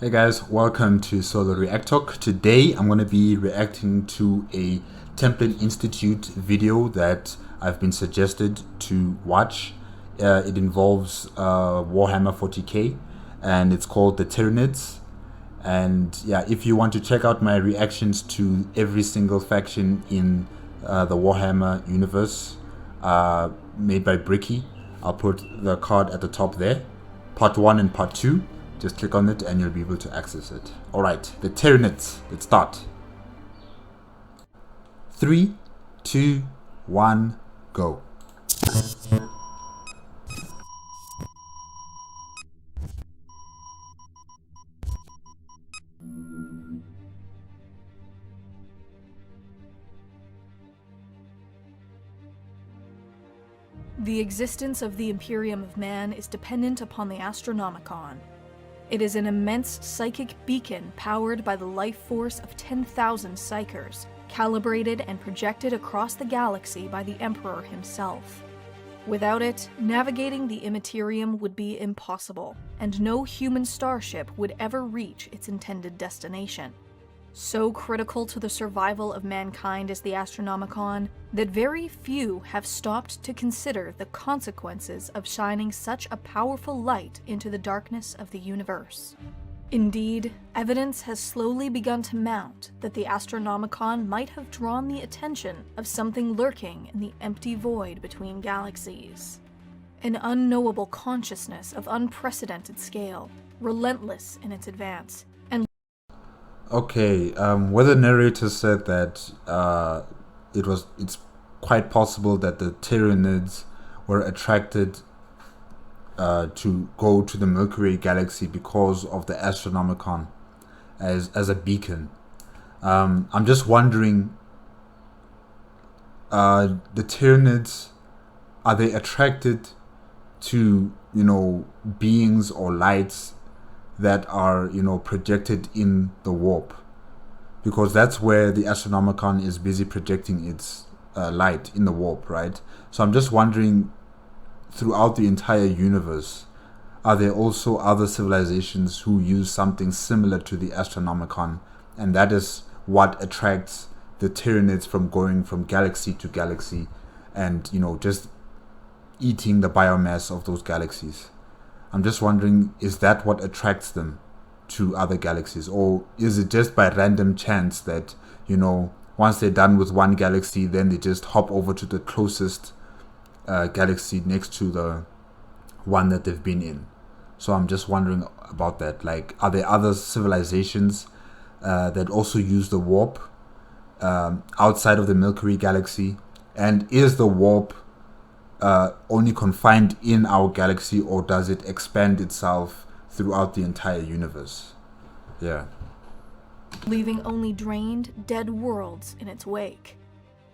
Hey guys, welcome to Solo ReacTalk. Today I'm going to be reacting to a Template Institute video that I've been suggested to watch. It involves Warhammer 40k and it's called the Tyranids. And yeah, if you want to check out my reactions to every single faction in the Warhammer universe made by Bricky, I'll put the card at the top there. Part 1 and Part 2. Just click on it and you'll be able to access it. Alright, the Tyranids. Let's start. 3, 2, 1, go. The existence of the Imperium of Man is dependent upon the Astronomicon. It is an immense psychic beacon powered by the life force of 10,000 psychers, calibrated and projected across the galaxy by the Emperor himself. Without it, navigating the Immaterium would be impossible, and no human starship would ever reach its intended destination. So critical to the survival of mankind is the Astronomicon that very few have stopped to consider the consequences of shining such a powerful light into the darkness of the universe. Indeed, evidence has slowly begun to mount that the Astronomicon might have drawn the attention of something lurking in the empty void between galaxies. An unknowable consciousness of unprecedented scale, relentless in its advance, and Okay, where the narrator said that it's quite possible that the Tyranids were attracted to go to the Mercury galaxy because of the Astronomicon as a beacon. I'm just wondering, the Tyranids, are they attracted to, beings or lights that are, projected in the warp? Because that's where the Astronomicon is busy projecting its light in the warp, right? So I'm just wondering, throughout the entire universe, are there also other civilizations who use something similar to the Astronomicon, and that is what attracts the Tyranids from going from galaxy to galaxy and, just eating the biomass of those galaxies? I'm just wondering, is that what attracts them to other galaxies? Or is it just by random chance that, once they're done with one galaxy, then they just hop over to the closest galaxy next to the one that they've been in? So I'm just wondering about that. Like, are there other civilizations that also use the warp outside of the Milky galaxy? And is the warp only confined in our galaxy, or does it expand itself throughout the entire universe? Yeah. leaving only drained, dead worlds in its wake.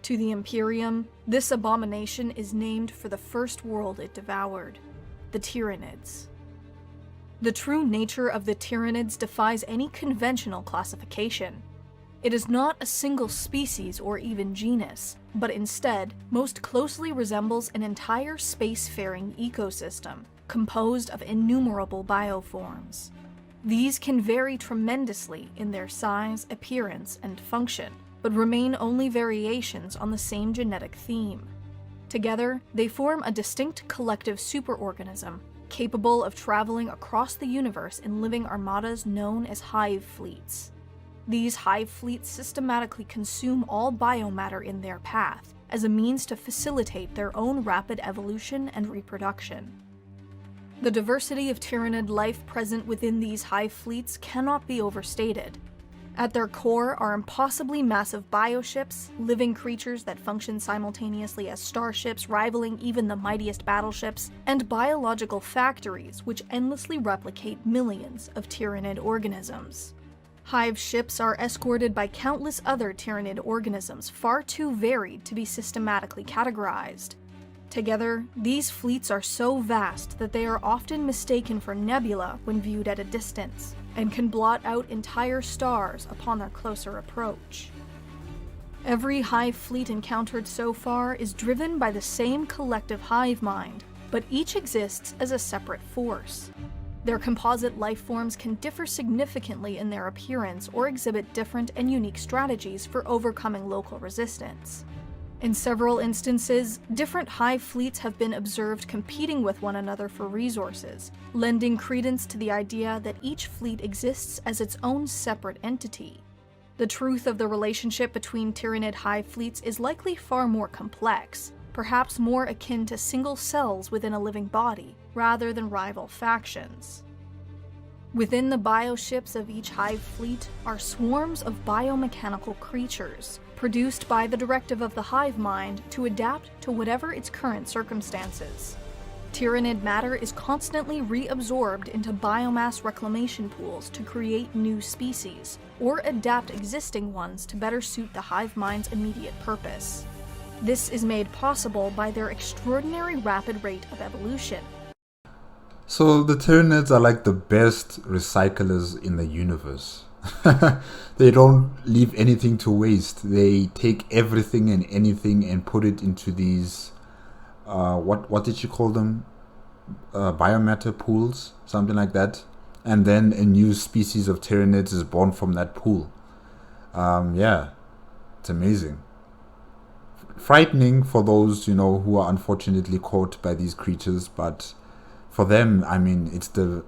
To the Imperium, this abomination is named for the first world it devoured, the Tyranids. The true nature of the Tyranids defies any conventional classification. It is not a single species or even genus, but instead most closely resembles an entire spacefaring ecosystem composed of innumerable bioforms. These can vary tremendously in their size, appearance, and function, but remain only variations on the same genetic theme. Together, they form a distinct collective superorganism, capable of traveling across the universe in living armadas known as hive fleets. These hive fleets systematically consume all biomatter in their path as a means to facilitate their own rapid evolution and reproduction. The diversity of Tyranid life present within these hive fleets cannot be overstated. At their core are impossibly massive bioships, living creatures that function simultaneously as starships rivaling even the mightiest battleships, and biological factories which endlessly replicate millions of Tyranid organisms. Hive ships are escorted by countless other Tyranid organisms far too varied to be systematically categorized. Together, these fleets are so vast that they are often mistaken for nebula when viewed at a distance, and can blot out entire stars upon their closer approach. Every hive fleet encountered so far is driven by the same collective hive mind, but each exists as a separate force. Their composite life forms can differ significantly in their appearance or exhibit different and unique strategies for overcoming local resistance. In several instances, different hive fleets have been observed competing with one another for resources, lending credence to the idea that each fleet exists as its own separate entity. The truth of the relationship between Tyranid hive fleets is likely far more complex, perhaps more akin to single cells within a living body, rather than rival factions. Within the bioships of each hive fleet are swarms of biomechanical creatures, produced by the directive of the hive mind to adapt to whatever its current circumstances. Tyranid matter is constantly reabsorbed into biomass reclamation pools to create new species, or adapt existing ones to better suit the hive mind's immediate purpose. This is made possible by their extraordinary rapid rate of evolution. So the Tyranids are like the best recyclers in the universe. They don't leave anything to waste. They take everything and anything and put it into these, what did you call them? Biomatter pools, something like that. And then a new species of Tyranids is born from that pool. Yeah, it's amazing. Frightening for those, who are unfortunately caught by these creatures, but for them, I mean, it's the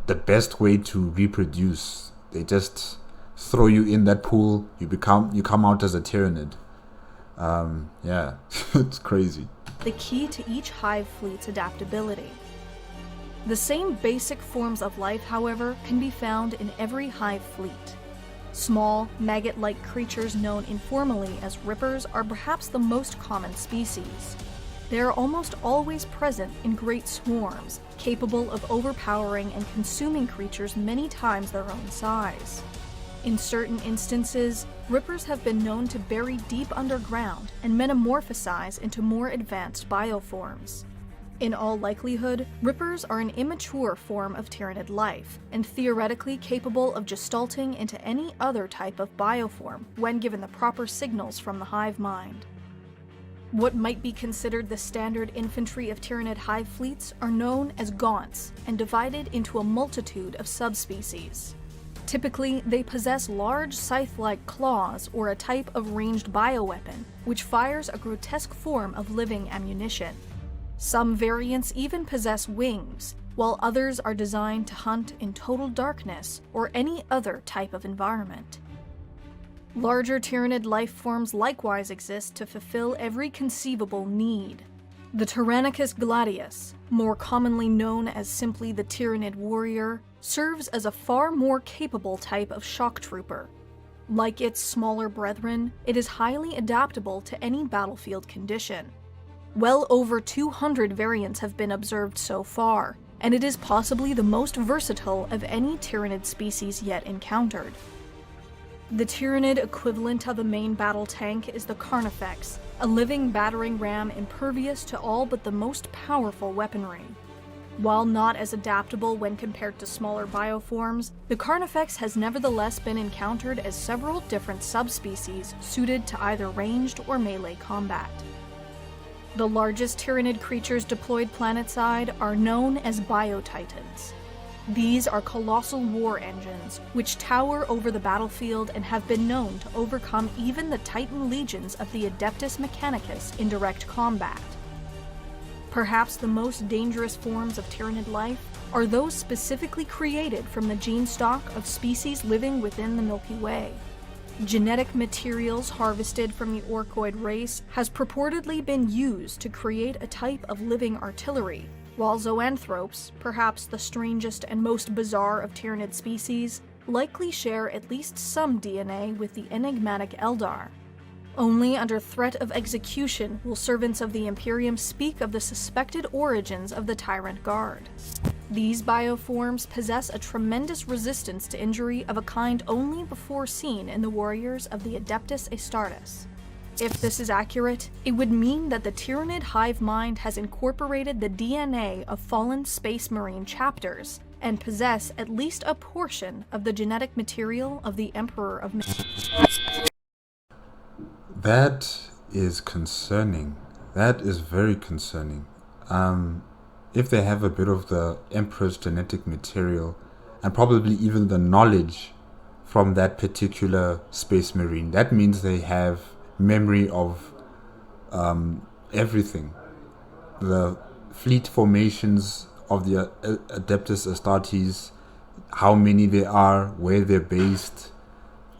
best way to reproduce. They just throw you in that pool, you come out as a Tyranid. Yeah, it's crazy. The key to each hive fleet's adaptability. The same basic forms of life, however, can be found in every hive fleet. Small, maggot-like creatures known informally as rippers are perhaps the most common species. They are almost always present in great swarms, capable of overpowering and consuming creatures many times their own size. In certain instances, rippers have been known to bury deep underground and metamorphosize into more advanced bioforms. In all likelihood, rippers are an immature form of Tyranid life, and theoretically capable of gestalting into any other type of bioform when given the proper signals from the hive mind. What might be considered the standard infantry of Tyranid hive fleets are known as gaunts and divided into a multitude of subspecies. Typically, they possess large scythe-like claws or a type of ranged bioweapon, which fires a grotesque form of living ammunition. Some variants even possess wings, while others are designed to hunt in total darkness or any other type of environment. Larger Tyranid life forms likewise exist to fulfill every conceivable need. The Tyrannicus gladius, more commonly known as simply the Tyranid warrior, serves as a far more capable type of shock trooper. Like its smaller brethren, it is highly adaptable to any battlefield condition. Well over 200 variants have been observed so far, and it is possibly the most versatile of any Tyranid species yet encountered. The Tyranid equivalent of a main battle tank is the Carnifex, a living battering ram impervious to all but the most powerful weaponry. While not as adaptable when compared to smaller bioforms, the Carnifex has nevertheless been encountered as several different subspecies suited to either ranged or melee combat. The largest Tyranid creatures deployed planetside are known as Biotitans. These are colossal war engines, which tower over the battlefield and have been known to overcome even the Titan legions of the Adeptus Mechanicus in direct combat. Perhaps the most dangerous forms of Tyranid life are those specifically created from the gene stock of species living within the Milky Way. Genetic materials harvested from the Orkoid race has purportedly been used to create a type of living artillery, while zoanthropes, perhaps the strangest and most bizarre of Tyranid species, likely share at least some DNA with the enigmatic Eldar. Only under threat of execution will servants of the Imperium speak of the suspected origins of the Tyrant Guard. These bioforms possess a tremendous resistance to injury of a kind only before seen in the warriors of the Adeptus Astartes. If this is accurate, it would mean that the Tyranid hive mind has incorporated the DNA of fallen Space Marine chapters and possess at least a portion of the genetic material of the Emperor of That is concerning. That is very concerning. if they have a bit of the Emperor's genetic material and probably even the knowledge from that particular space marine, that means they have memory of everything. The fleet formations of the Adeptus Astartes, how many there are, where they're based,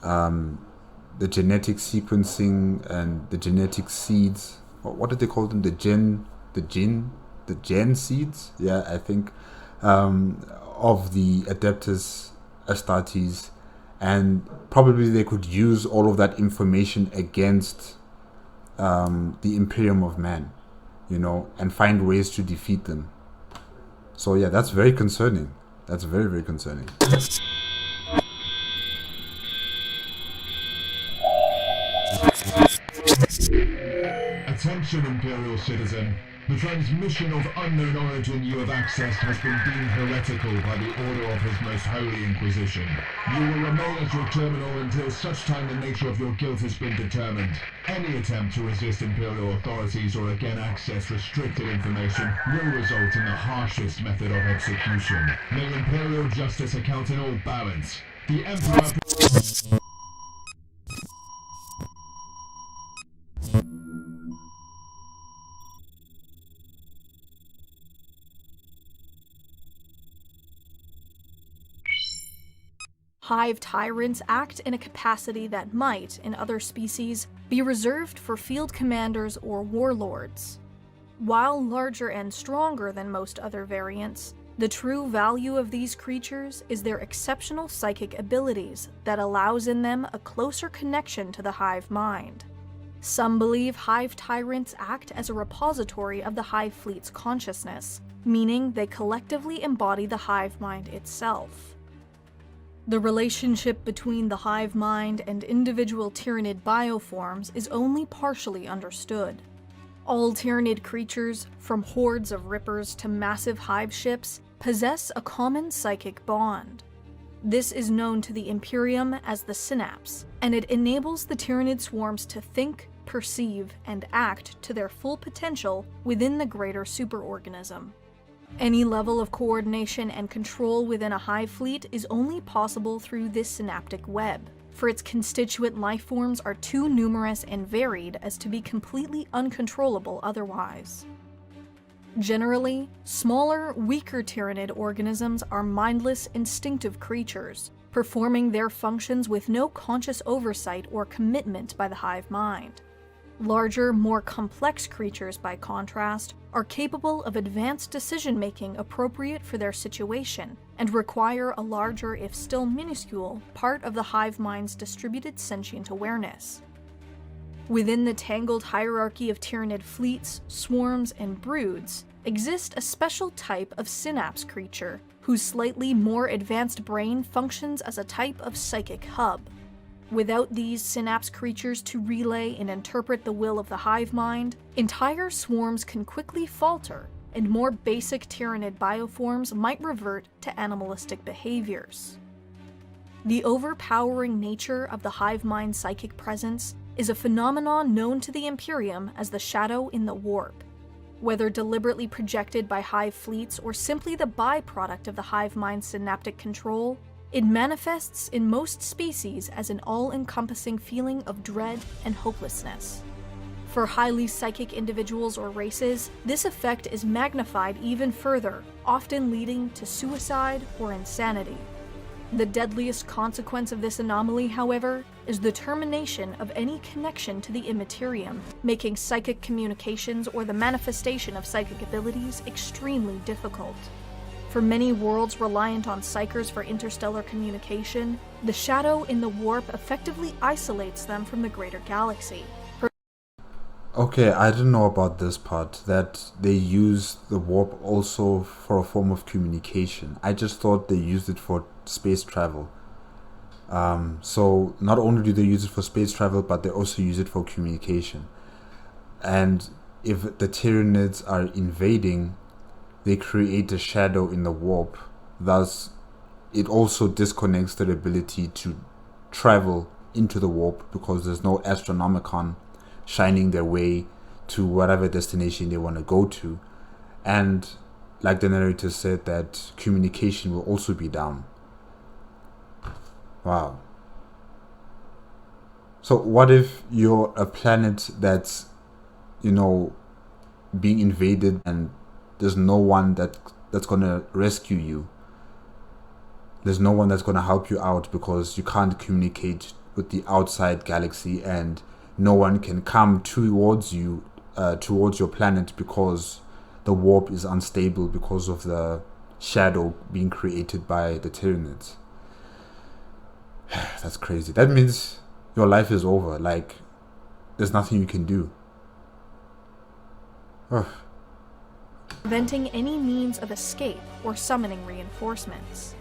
the genetic sequencing and the genetic seeds. What did they call them? The gen seeds? Yeah, I think, of the Adeptus Astartes. And probably they could use all of that information against the Imperium of Man, and find ways to defeat them. So yeah, that's very concerning. That's very, very concerning. Attention, Imperial citizen. The transmission of unknown origin you have accessed has been deemed heretical by the order of His Most Holy Inquisition. You will remain at your terminal until such time the nature of your guilt has been determined. Any attempt to resist Imperial authorities or again access restricted information will result in the harshest method of execution. May Imperial justice account in all balance. The Emperor... Hive tyrants act in a capacity that might, in other species, be reserved for field commanders or warlords. While larger and stronger than most other variants, the true value of these creatures is their exceptional psychic abilities that allows in them a closer connection to the hive mind. Some believe hive tyrants act as a repository of the hive fleet's consciousness, meaning they collectively embody the hive mind itself. The relationship between the hive mind and individual Tyranid bioforms is only partially understood. All Tyranid creatures, from hordes of rippers to massive hive ships, possess a common psychic bond. This is known to the Imperium as the synapse, and it enables the Tyranid swarms to think, perceive, and act to their full potential within the greater superorganism. Any level of coordination and control within a hive fleet is only possible through this synaptic web, for its constituent lifeforms are too numerous and varied as to be completely uncontrollable otherwise. Generally, smaller, weaker Tyranid organisms are mindless, instinctive creatures, performing their functions with no conscious oversight or commitment by the hive mind. Larger, more complex creatures, by contrast, are capable of advanced decision-making appropriate for their situation, and require a larger, if still minuscule, part of the hive mind's distributed sentient awareness. Within the tangled hierarchy of Tyranid fleets, swarms, and broods, exists a special type of synapse creature, whose slightly more advanced brain functions as a type of psychic hub. Without these synapse creatures to relay and interpret the will of the hive mind, entire swarms can quickly falter, and more basic Tyranid bioforms might revert to animalistic behaviors. The overpowering nature of the hive mind's psychic presence is a phenomenon known to the Imperium as the shadow in the warp. Whether deliberately projected by hive fleets or simply the byproduct of the hive mind's synaptic control, it manifests in most species as an all-encompassing feeling of dread and hopelessness. For highly psychic individuals or races, this effect is magnified even further, often leading to suicide or insanity. The deadliest consequence of this anomaly, however, is the termination of any connection to the immaterium, making psychic communications or the manifestation of psychic abilities extremely difficult. For many worlds reliant on psychers for interstellar communication, the shadow in the warp effectively isolates them from the greater galaxy. Okay, I didn't know about this part, that they use the warp also for a form of communication. I just thought they used it for space travel. So not only do they use it for space travel, but they also use it for communication. And if the Tyranids are invading, they create a shadow in the warp. Thus, it also disconnects their ability to travel into the warp because there's no astronomicon shining their way to whatever destination they want to go to. And like the narrator said, that communication will also be down. Wow. So what if you're a planet that's, being invaded and there's no one that's gonna rescue you? There's no one that's gonna help you out because you can't communicate with the outside galaxy, and no one can come towards you, towards your planet, because the warp is unstable because of the shadow being created by the Tyranids. That's crazy. That means your life is over. Like, there's nothing you can do. Ugh. Preventing any means of escape or summoning reinforcements.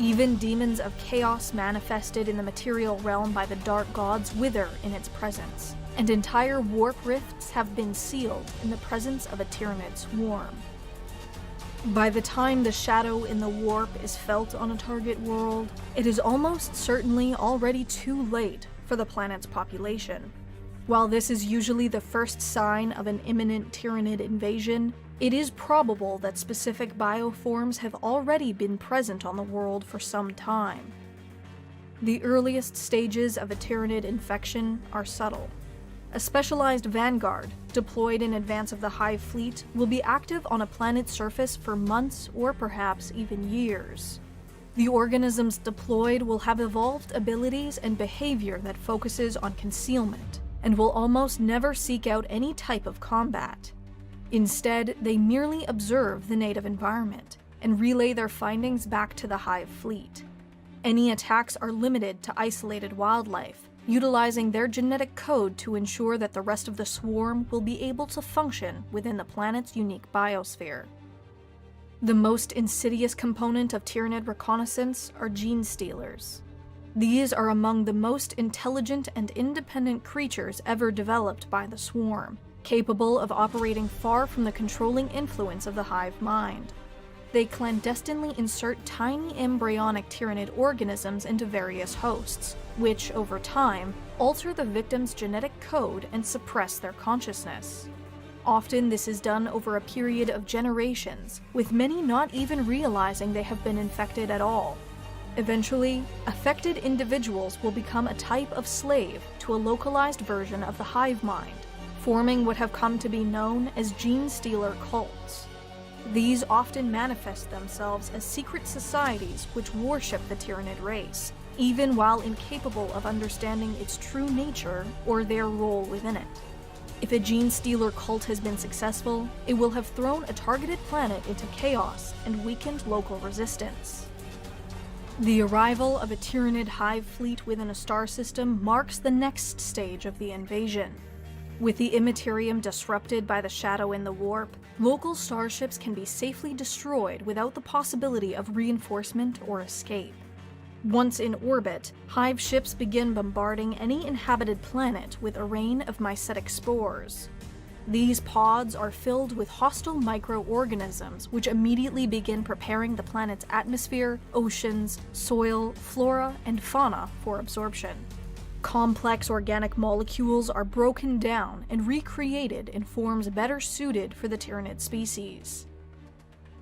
Even demons of chaos manifested in the material realm by the dark gods wither in its presence, and entire warp rifts have been sealed in the presence of a Tyranid swarm. By the time the shadow in the warp is felt on a target world, it is almost certainly already too late for the planet's population. While this is usually the first sign of an imminent Tyranid invasion, it is probable that specific bioforms have already been present on the world for some time. The earliest stages of a Tyranid infection are subtle. A specialized vanguard, deployed in advance of the Hive fleet, will be active on a planet's surface for months or perhaps even years. The organisms deployed will have evolved abilities and behavior that focuses on concealment, and will almost never seek out any type of combat. Instead, they merely observe the native environment, and relay their findings back to the Hive fleet. Any attacks are limited to isolated wildlife, utilizing their genetic code to ensure that the rest of the swarm will be able to function within the planet's unique biosphere. The most insidious component of Tyranid reconnaissance are gene stealers. These are among the most intelligent and independent creatures ever developed by the swarm, capable of operating far from the controlling influence of the hive mind. They clandestinely insert tiny embryonic Tyranid organisms into various hosts, which, over time, alter the victim's genetic code and suppress their consciousness. Often this is done over a period of generations, with many not even realizing they have been infected at all. Eventually, affected individuals will become a type of slave to a localized version of the hive mind, forming what have come to be known as gene stealer cults. These often manifest themselves as secret societies which worship the Tyranid race, even while incapable of understanding its true nature or their role within it. If a gene stealer cult has been successful, it will have thrown a targeted planet into chaos and weakened local resistance. The arrival of a Tyranid hive fleet within a star system marks the next stage of the invasion. With the immaterium disrupted by the shadow in the warp, local starships can be safely destroyed without the possibility of reinforcement or escape. Once in orbit, hive ships begin bombarding any inhabited planet with a rain of mycetic spores. These pods are filled with hostile microorganisms which immediately begin preparing the planet's atmosphere, oceans, soil, flora, and fauna for absorption. Complex organic molecules are broken down and recreated in forms better suited for the Tyranid species.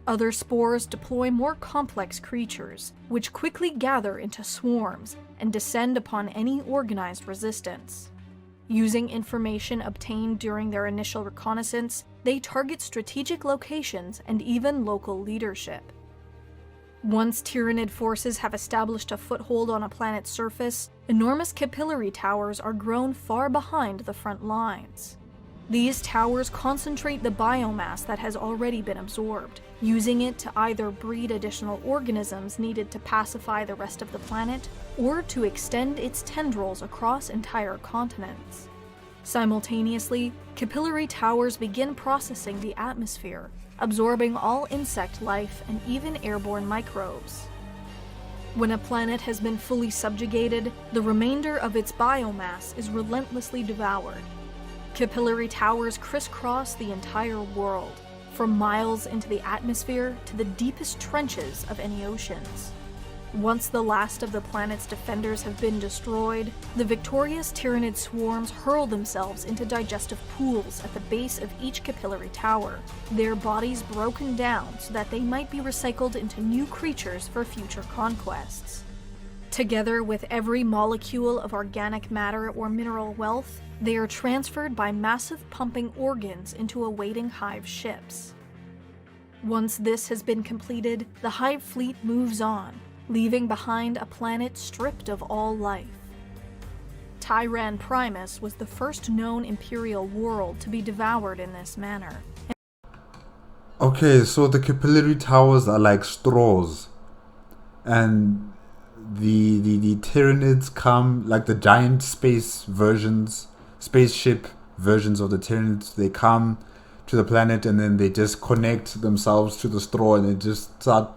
Other spores deploy more complex creatures, which quickly gather into swarms and descend upon any organized resistance. Using information obtained during their initial reconnaissance, they target strategic locations and even local leadership. Once Tyranid forces have established a foothold on a planet's surface, enormous capillary towers are grown far behind the front lines. These towers concentrate the biomass that has already been absorbed, using it to either breed additional organisms needed to pacify the rest of the planet, or to extend its tendrils across entire continents. Simultaneously, capillary towers begin processing the atmosphere, absorbing all insect life and even airborne microbes. When a planet has been fully subjugated, the remainder of its biomass is relentlessly devoured. Capillary towers crisscross the entire world, from miles into the atmosphere to the deepest trenches of any oceans. Once the last of the planet's defenders have been destroyed, the victorious Tyranid swarms hurl themselves into digestive pools at the base of each capillary tower, their bodies broken down so that they might be recycled into new creatures for future conquests. Together with every molecule of organic matter or mineral wealth, they are transferred by massive pumping organs into awaiting Hive ships. Once this has been completed, the Hive fleet moves on, leaving behind a planet stripped of all life. Tyran Primus was the first known Imperial world to be devoured in this manner. Okay, so the capillary towers are like straws, and the Tyranids come like the giant spaceship versions of the Tyranids. They come to the planet and then they just connect themselves to the straw and they just start,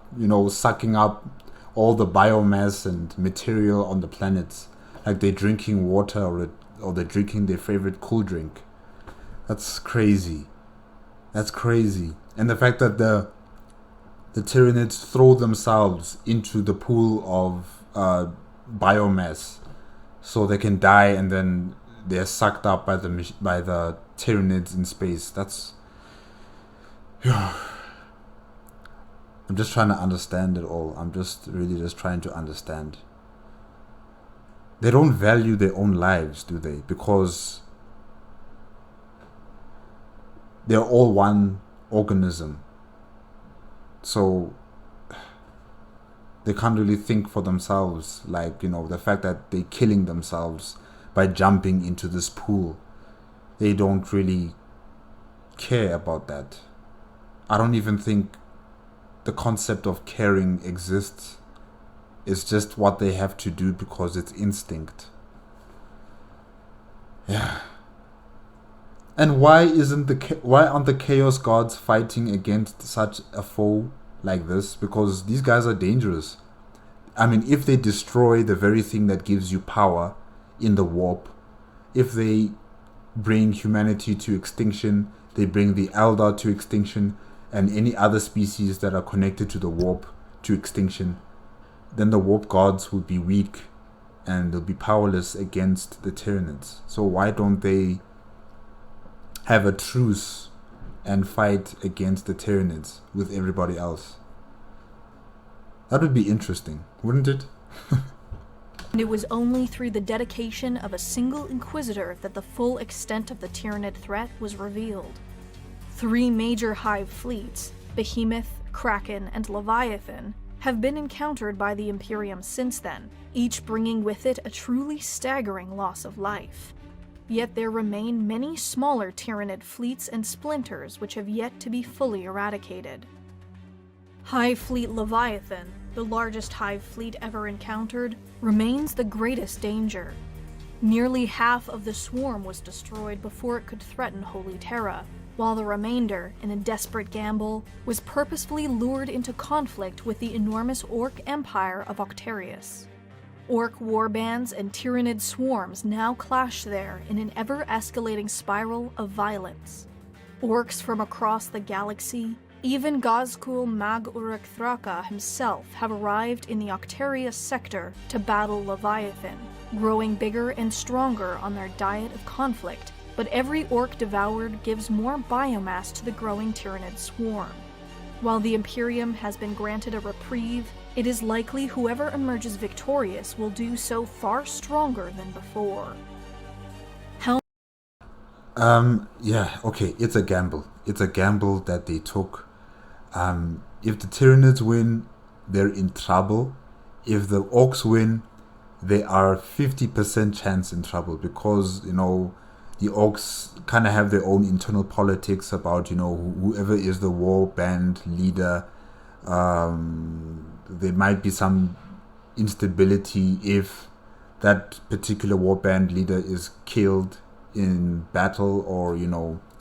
sucking up all the biomass and material on the planet, like they're drinking water or they're drinking their favorite cool drink. That's crazy. And the fact that the Tyranids throw themselves into the pool of biomass so they can die and then they're sucked up by the Tyranids in space. That's I'm just trying to understand it all. I'm just really trying to understand. They don't value their own lives, do they? Because they're all one organism. So they can't really think for themselves. Like, the fact that they're killing themselves by jumping into this pool. They don't really care about that. I don't even think the concept of caring exists. It's just what they have to do because it's instinct. Yeah. And why aren't the Chaos Gods fighting against such a foe like this? Because these guys are dangerous. I mean, if they destroy the very thing that gives you power in the warp, if they bring humanity to extinction, they bring the Eldar to extinction, and any other species that are connected to the warp to extinction, then the warp gods will be weak and they'll be powerless against the Tyranids. So why don't they have a truce and fight against the Tyranids with everybody else? That would be interesting, wouldn't it? And it was only through the dedication of a single Inquisitor that the full extent of the Tyranid threat was revealed. 3 major Hive fleets, Behemoth, Kraken, and Leviathan, have been encountered by the Imperium since then, each bringing with it a truly staggering loss of life. Yet there remain many smaller Tyranid fleets and splinters which have yet to be fully eradicated. Hive Fleet Leviathan, the largest Hive fleet ever encountered, remains the greatest danger. Nearly half of the swarm was destroyed before it could threaten Holy Terra, while the remainder, in a desperate gamble, was purposefully lured into conflict with the enormous Orc empire of Octarius. Orc warbands and Tyranid swarms now clash there in an ever-escalating spiral of violence. Orcs from across the galaxy, even Gazkul Mag Uruk Thraka himself, have arrived in the Octarius sector to battle Leviathan, growing bigger and stronger on their diet of conflict, but every Orc devoured gives more biomass to the growing Tyranid swarm. While the Imperium has been granted a reprieve, it is likely whoever emerges victorious will do so far stronger than before. It's a gamble. It's a gamble that they took. If the Tyranids win, they're in trouble. If the Orcs win, they are 50% chance in trouble because, the Orcs kind of have their own internal politics about, whoever is the war band leader. There might be some instability if that particular war band leader is killed in battle or,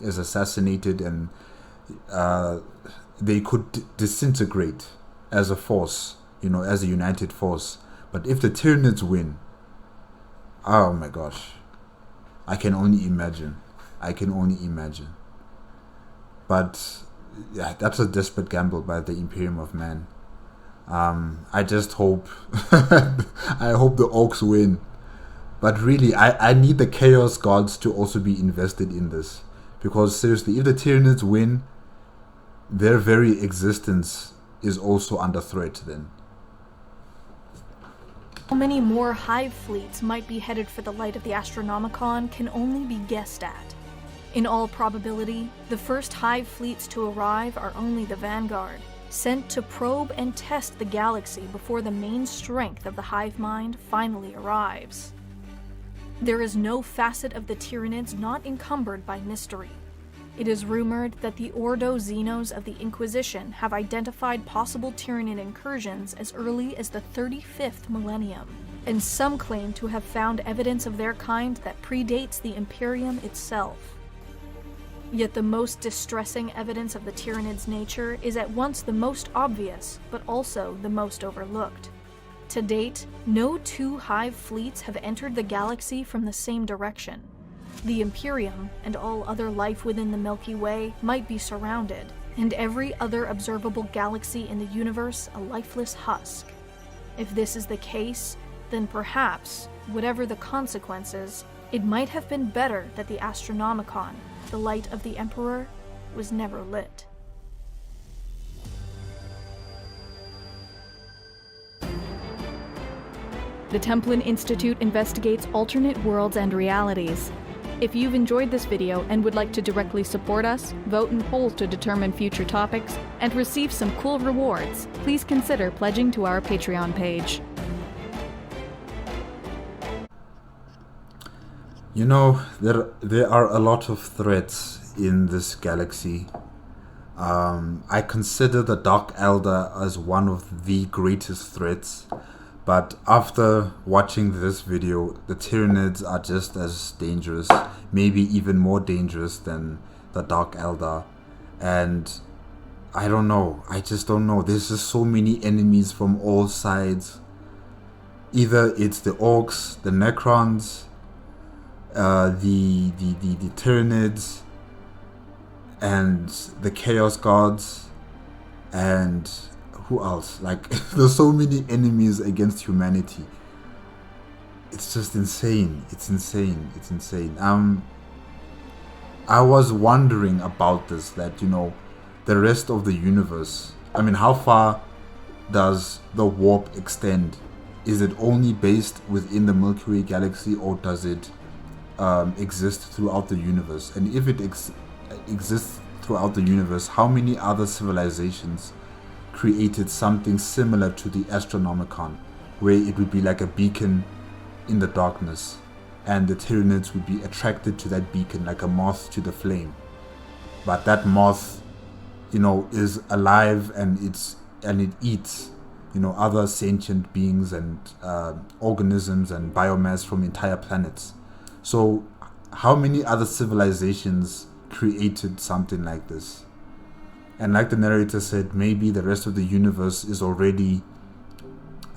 is assassinated, and they could disintegrate as a force, as a united force. But if the Tyranids win, oh my gosh. I can only imagine. But yeah, that's a desperate gamble by the Imperium of Man. I just hope I hope the Orcs win. But really, I need the Chaos Gods to also be invested in this. Because seriously, if the Tyranids win, their very existence is also under threat then. How many more hive fleets might be headed for the light of the Astronomicon can only be guessed at. In all probability, the first hive fleets to arrive are only the Vanguard, sent to probe and test the galaxy before the main strength of the hive mind finally arrives. There is no facet of the Tyranids not encumbered by mystery. It is rumored that the Ordo Xenos of the Inquisition have identified possible Tyranid incursions as early as the 35th millennium, and some claim to have found evidence of their kind that predates the Imperium itself. Yet the most distressing evidence of the Tyranids' nature is at once the most obvious, but also the most overlooked. To date, no two hive fleets have entered the galaxy from the same direction. The Imperium and all other life within the Milky Way might be surrounded, and every other observable galaxy in the universe a lifeless husk. If this is the case, then perhaps, whatever the consequences, it might have been better that the Astronomicon, the light of the Emperor, was never lit. The Templin Institute investigates alternate worlds and realities. If you've enjoyed this video and would like to directly support us, vote in polls to determine future topics, and receive some cool rewards, please consider pledging to our Patreon page. You know, there are a lot of threats in this galaxy. I consider the Dark Elder as one of the greatest threats. But after watching this video, the Tyranids are just as dangerous, maybe even more dangerous than the Dark Elder. And I don't know, I just don't know. There's just so many enemies from all sides. Either it's the Orcs, the Necrons, the Tyranids, and the Chaos Gods, and who else? Like, there's so many enemies against humanity. It's just insane. It's insane. It's insane. I was wondering about this, that, you know, the rest of the universe. I mean, how far does the warp extend? Is it only based within the Milky Way galaxy, or does it exist throughout the universe? And if it exists throughout the universe, how many other civilizations created something similar to the Astronomicon, where it would be like a beacon in the darkness, and the Tyranids would be attracted to that beacon like a moth to the flame. But that moth, you know, is alive, and it eats, you know, other sentient beings and organisms and biomass from entire planets. So how many other civilizations created something like this? And like the narrator said, maybe the rest of the universe is already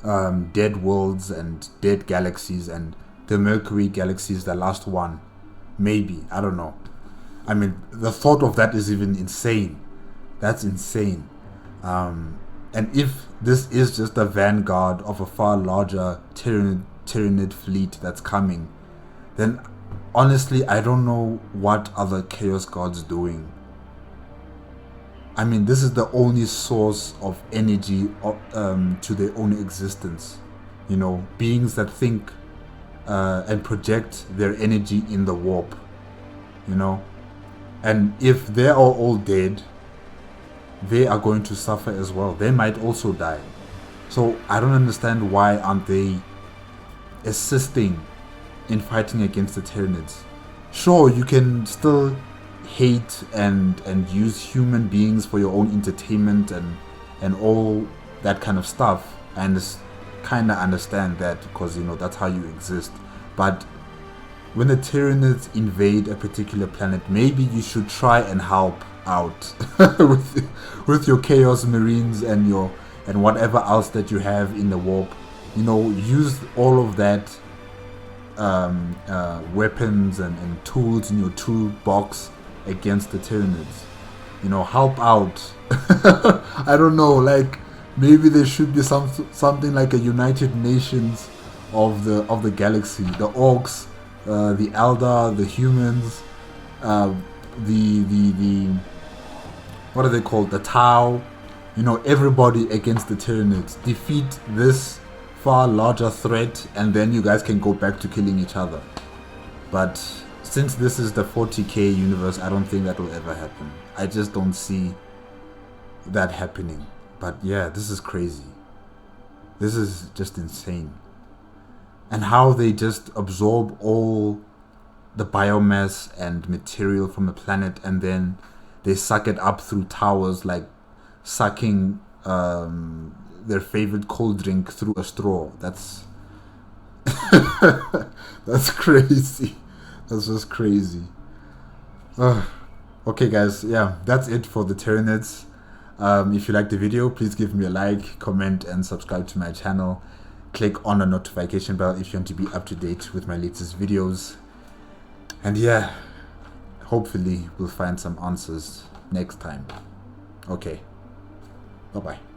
dead worlds and dead galaxies, and the Milky Way galaxy is the last one. Maybe, I don't know. I mean, the thought of that is even insane. That's insane. And if this is just the vanguard of a far larger Tyranid fleet that's coming, then honestly, I don't know what other Chaos Gods doing. I mean, this is the only source of energy to their own existence. You know, beings that think and project their energy in the warp. You know, and if they are all dead, they are going to suffer as well. They might also die. So I don't understand, why aren't they assisting in fighting against the Tyranids? Sure, you can still hate and use human beings for your own entertainment and all that kind of stuff. I kind of understand that, because, you know, that's how you exist. But when the Tyranids invade a particular planet, maybe you should try and help out with your Chaos Marines and whatever else that you have in the warp. You know, use all of that weapons and tools in your toolbox against the Tyranids. You know, help out. I don't know, like, Maybe there should be something like a United Nations of the galaxy. The orcs, the Eldar, the humans, the what are they called? The Tau. You know, everybody against the Tyranids. Defeat this far larger threat, and then you guys can go back to killing each other. But since this is the 40k universe, I don't think that will ever happen. I just don't see that happening. But yeah, this is crazy. This is just insane. And how they just absorb all the biomass and material from the planet, and then they suck it up through towers, like sucking their favorite cold drink through a straw. That's that's crazy. That's just crazy. Okay guys, yeah, that's it for the Tyranids. If you liked the video, please give me a like, comment, and subscribe to my channel. Click on the notification bell if you want to be up to date with my latest videos. And yeah, hopefully we'll find some answers next time. Okay, bye bye.